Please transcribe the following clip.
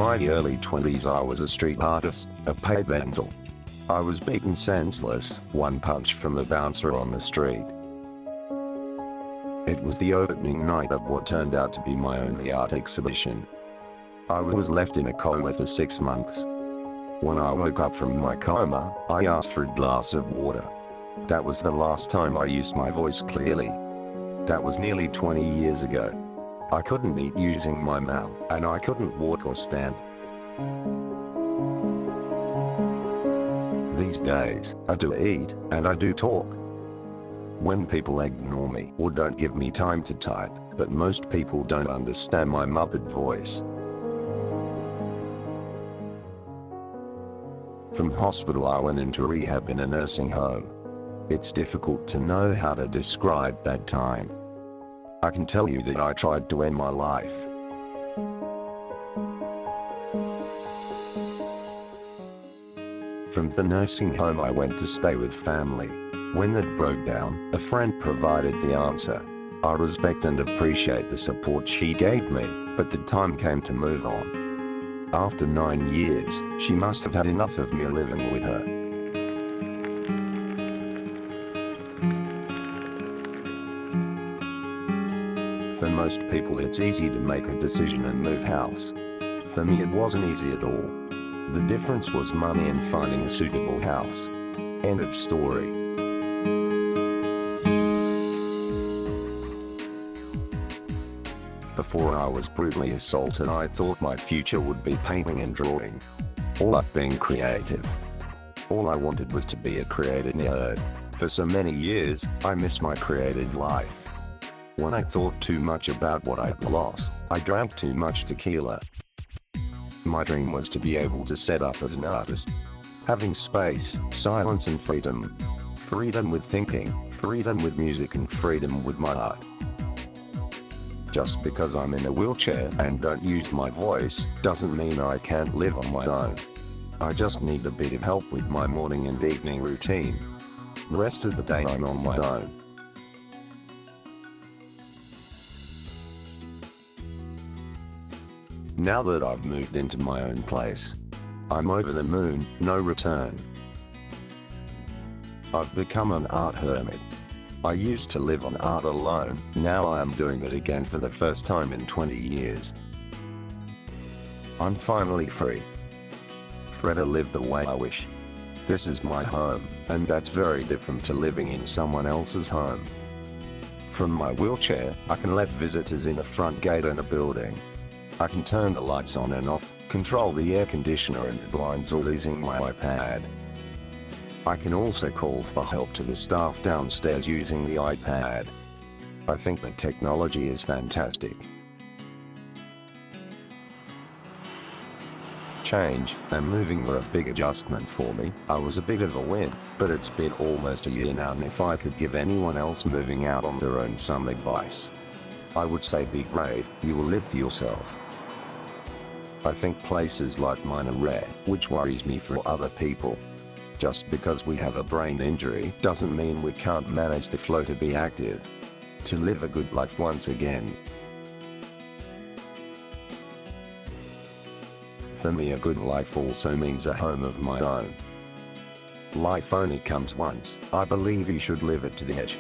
my early 20s I was a street artist, a paid vandal. I was beaten senseless, one punch from the bouncer on the street. It was the opening night of what turned out to be my only art exhibition. I was left in a coma for 6 months. When I woke up from my coma, I asked for a glass of water. That was the last time I used my voice clearly. That was nearly 20 years ago. I couldn't eat using my mouth, and I couldn't walk or stand. These days, I do eat, and I do talk. When people ignore me or don't give me time to type, but most people don't understand my muppet voice. From hospital I went into rehab in a nursing home. It's difficult to know how to describe that time. I can tell you that I tried to end my life. From the nursing home I went to stay with family. When that broke down, a friend provided the answer. I respect and appreciate the support she gave me, but the time came to move on. After 9 years, she must have had enough of me living with her. For most people it's easy to make a decision and move house. For me it wasn't easy at all. The difference was money and finding a suitable house. End of story. Before I was brutally assaulted I thought my future would be painting and drawing. All I've been creative. All I wanted was to be a creative nerd. For so many years, I missed my creative life. When I thought too much about what I'd lost, I drank too much tequila. My dream was to be able to set up as an artist. Having space, silence and freedom. Freedom with thinking, freedom with music and freedom with my art. Just because I'm in a wheelchair and don't use my voice, doesn't mean I can't live on my own. I just need a bit of help with my morning and evening routine. The rest of the day I'm on my own. Now that I've moved into my own place, I'm over the moon, no return. I've become an art hermit. I used to live on art alone, now I am doing it again for the first time in 20 years. I'm finally free. Free to live the way I wish. This is my home, and that's very different to living in someone else's home. From my wheelchair, I can let visitors in the front gate in a building. I can turn the lights on and off, control the air conditioner and the blinds all using my iPad. I can also call for help to the staff downstairs using the iPad. I think that technology is fantastic. Change and moving were a big adjustment for me. I was a bit of a win, but it's been almost a year now, and if I could give anyone else moving out on their own some advice, I would say be brave, you will live for yourself. I think places like mine are rare, which worries me for other people. Just because we have a brain injury doesn't mean we can't manage the flow to be active, to live a good life once again. For me a good life also means a home of my own. Life only comes once, I believe you should live it to the edge.